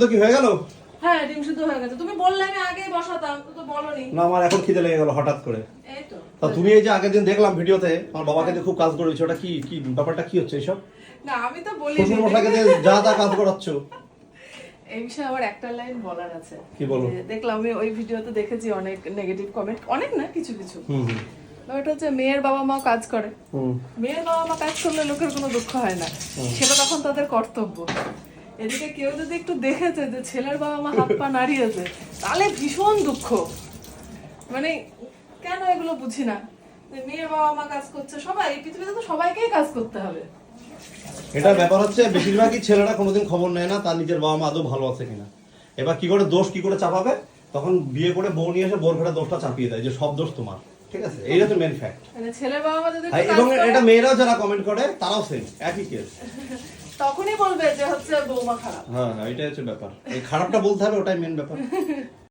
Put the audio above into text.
তো কি হয়ে গেল? হ্যাঁ, ডিম সিদ্ধ হয়ে গেছে। তুমি বললে আমি আগেই বসাতাম, তো বলনি। না, আমার এখন খিদে লেগে গেল হঠাৎ করে। এই তো। তা তুমি এই যে আগের দিন দেখলাম ভিডিওতে আমার বাবাকে দিয়ে খুব কাজ করেছো, ওটা কি কি ব্যাপারটা কি হচ্ছে এইসব? না, আমি তো বলি শ্বশুর মশাইকে দিয়ে যা যা কাজ করাচ্ছো। এই বিষয়ে আমার একটা লাইন বলার আছে। কি বলো? দেখলাম আমি ওই ভিডিওতে দেখেছি অনেক নেগেটিভ কমেন্ট, অনেক না কিছু কিছু। হুম। ওটা হচ্ছে মেয়ের বাবা মা কাজ করে, মেয়ের বাবা মা কাজ করলে লোকের কোনো দুঃখ হয় না, সেটা তখন তাদের কর্তব্য। এদিকে কেউ যদি একটু দেখেছে যে ছেলের বাবা মা হাত পা নাড়িয়েছে, তাহলে ভীষণ দুঃখ। মানে কেন এগুলো বুঝি না, যে মেয়ের বাবা মা কাজ করছে, সবাই এই পৃথিবীতে তো সবাইকেই কাজ করতে হবে। এটা ব্যাপার হচ্ছে বেশিরভাগই ছেলেরা কোনোদিন খবর নেয় না তার নিজের বাবা মা আদৌ ভালো আছে কিনা। এবার কি করে দোষ কি করে চাপাবে, তখন বিয়ে করে বউ নিয়ে এসে বোর ঘরে দোষটা চাপিয়ে দেয় যে সব দোষ তোমার। ঠিক আছে, এইটা তো মেন ফ্যাক্ট। মানে ছেলের বাবা মা যদি একটু এবং কাজ করে, এটা মেয়েরাও যারা কমেন্ট করে তারাও সেম একই কেস। তখনই বলবে যে হচ্ছে বৌমা খারাপ। হ্যাঁ, এটাই হচ্ছে ব্যাপার। এই খারাপটা বলতে হবে, ওটাই মেন ব্যাপার।